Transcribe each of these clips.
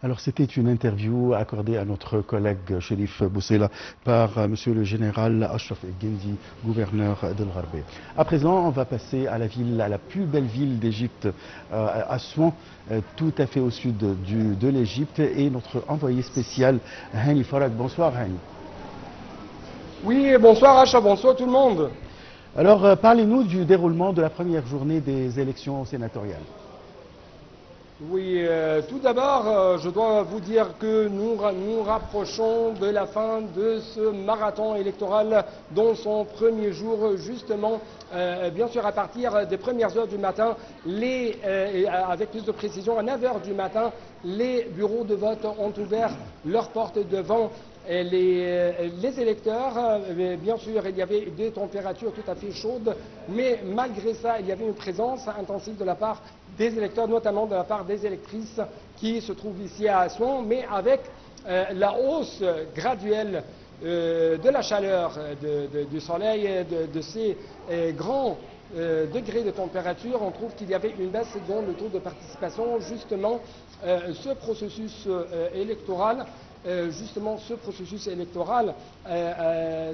Alors, c'était une interview accordée à notre collègue Chérif Boussela par Monsieur le général Ashraf El-Guindi, gouverneur d'El Gharbé. À présent, on va passer à la plus belle ville d'Égypte, Assouan, tout à fait au sud de l'Égypte, et notre envoyé spécial, Hani Farag. Bonsoir, Hani. Oui, bonsoir Acha, bonsoir tout le monde. Alors, parlez-nous du déroulement de la première journée des élections sénatoriales. Oui, tout d'abord, je dois vous dire que nous nous rapprochons de la fin de ce marathon électoral dont son premier jour, justement, bien sûr à partir des premières heures du matin, avec plus de précision, à 9 heures du matin, les bureaux de vote ont ouvert leurs portes devant les électeurs. Bien sûr, il y avait des températures tout à fait chaudes, mais malgré ça, il y avait une présence intensive de la part des électeurs, notamment de la part des électrices qui se trouvent ici à Assouan, mais avec la hausse graduelle de la chaleur du soleil, de ces grands degrés de température, on trouve qu'il y avait une baisse dans le taux de participation. Justement, ce processus électoral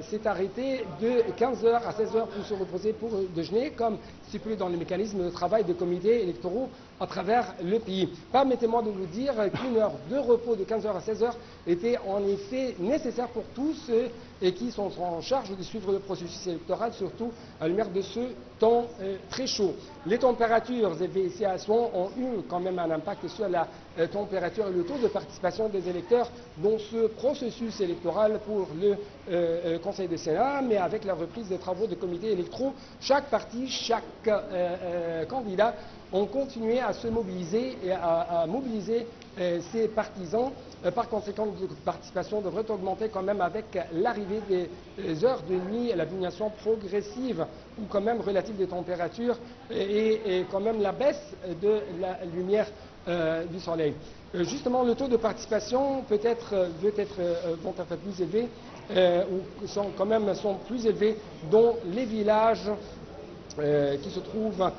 s'est arrêté de 15h à 16h pour se reposer pour déjeuner, comme stipulé dans les mécanismes de travail des comités électoraux à travers le pays. Permettez-moi de vous dire qu'une heure de repos de 15h à 16h était en effet nécessaire pour tous ceux qui sont en charge de suivre le processus électoral, surtout à la lumière de ce temps très chaud. Les températures élevées ici à Assouan ont eu quand même un impact sur la température et le taux de participation des électeurs dans ce processus électoral pour le Conseil de Sénat, mais avec la reprise des travaux des comités électoraux, chaque parti, chaque candidat ont continué à se mobiliser et à mobiliser ses partisans. Par conséquent, la participation devrait augmenter quand même avec l'arrivée des heures de nuit et la diminution progressive ou quand même relative des températures et quand même la baisse de la lumière du soleil. Justement, le taux de participation vont être plus élevés ou sont plus élevés dans les villages qui se trouvent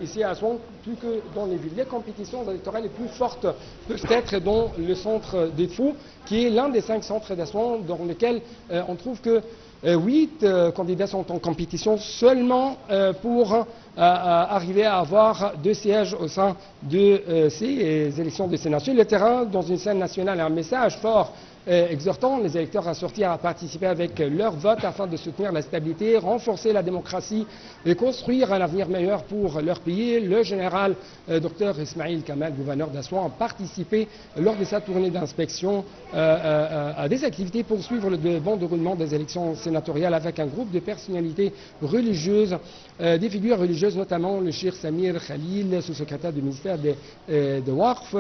ici à Assouan, plus que dans les villes. Les compétitions électorales les plus fortes peuvent être dans le centre des Fous, qui est l'un des 5 centres d'Assouan dans lequel on trouve que 8 candidats sont en compétition seulement pour arriver à avoir 2 sièges au sein de ces élections de Sénat. Sur le terrain, dans une scène nationale, un message fort exhortant les électeurs à sortir à participer avec leur vote afin de soutenir la stabilité, renforcer la démocratie et construire un avenir meilleur pour leur pays. Le général Dr Ismail Kamal, gouverneur d'Assouan, a participé lors de sa tournée d'inspection à des activités pour suivre le bon déroulement des élections sénatoriales avec un groupe de personnalités religieuses, des figures religieuses, notamment le Cheikh Samir Khalil, sous-secrétaire du ministère de Waqf,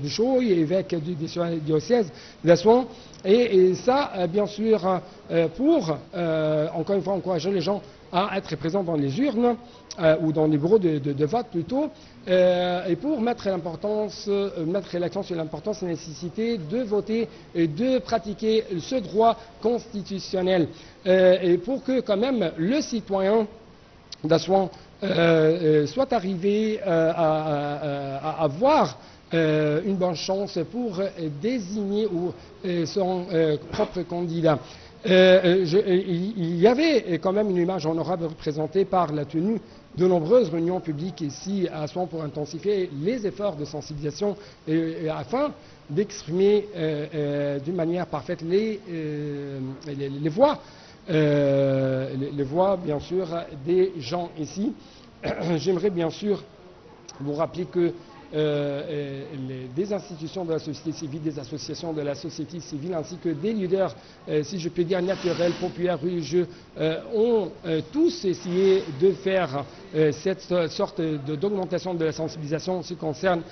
Bouchoy, évêque du diocèse d'Assouan, et ça, bien sûr, pour, encore une fois, encourager les gens à être présents dans les urnes ou dans les bureaux de vote plutôt, et pour mettre l'accent sur l'importance et la nécessité de voter et de pratiquer ce droit constitutionnel, et pour que quand même le citoyen d'Assouan soit arrivé à avoir une bonne chance pour désigner son propre candidat. Il y avait quand même une image honorable représentée par la tenue de nombreuses réunions publiques ici à Assouan pour intensifier les efforts de sensibilisation afin d'exprimer d'une manière parfaite les voix, bien sûr, des gens ici. J'aimerais bien sûr vous rappeler que des institutions de la société civile, des associations de la société civile, ainsi que des leaders, si je peux dire, naturels, populaires, religieux, ont tous essayé de faire cette sorte d'augmentation de la sensibilisation en ce qui concerne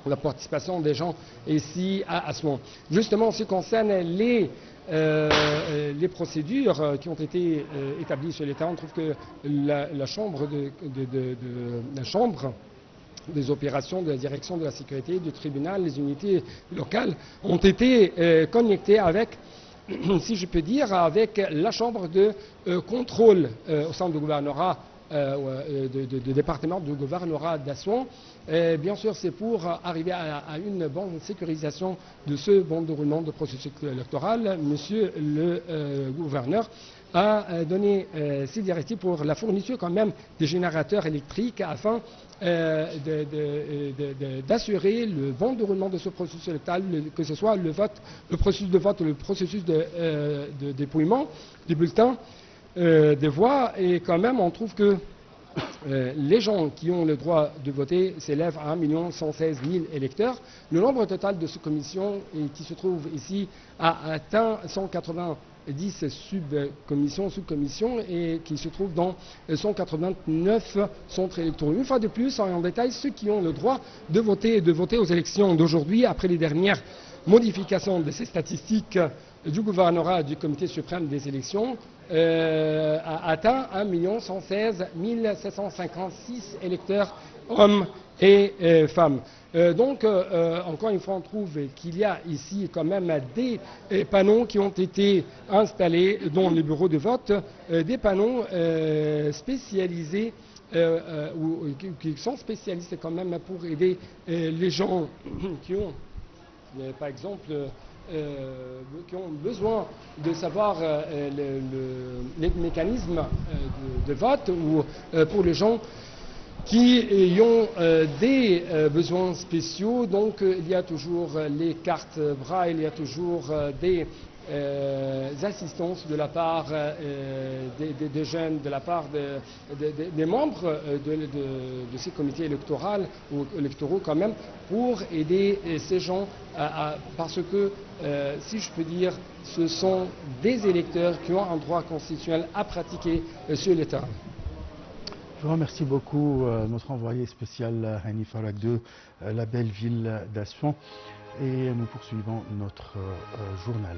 la participation des gens ici à Assouan. Justement, en ce qui concerne les procédures qui ont été établies sur l'État, on trouve que la chambre des opérations de la direction de la sécurité du tribunal, les unités locales ont été connectées avec, si je peux dire, avec la chambre de contrôle au sein du gouvernorat de département du gouvernorat d'Assouan. Bien sûr, c'est pour arriver à une bonne sécurisation de ce bon déroulement de processus électoral. Monsieur le gouverneur a donné ses directives pour la fourniture quand même des générateurs électriques afin d'assurer le bon déroulement de ce processus électoral, que ce soit le processus de vote ou le processus de dépouillement des bulletins de voix. Et quand même, on trouve que les gens qui ont le droit de voter s'élèvent à 1 116 000 électeurs. Le nombre total de sous-commissions qui se trouve ici a atteint 190 sous-commissions et qui se trouvent dans 189 centres électoraux. Une fois de plus, en détail, ceux qui ont le droit de voter aux élections d'aujourd'hui, après les dernières modifications de ces statistiques du gouvernorat du Comité suprême des élections, a atteint 1 116 756 électeurs, hommes et femmes. Donc, encore une fois, on trouve qu'il y a ici quand même des panneaux qui ont été installés dans les bureaux de vote, des panneaux spécialisés ou qui sont spécialisés quand même pour aider les gens qui ont, par exemple, qui ont besoin de savoir les mécanismes de vote, ou pour les gens qui ont des besoins spéciaux. Donc il y a toujours les cartes braille, il y a toujours des assistances de la part des jeunes, de la part des membres de ces comités électoraux ou électoraux quand même, pour aider ces gens parce que, si je peux dire, ce sont des électeurs qui ont un droit constitutionnel à pratiquer sur l'État. Je vous remercie beaucoup, notre envoyé spécial Hani Farag de la belle ville d'Assouan, et nous poursuivons notre journal.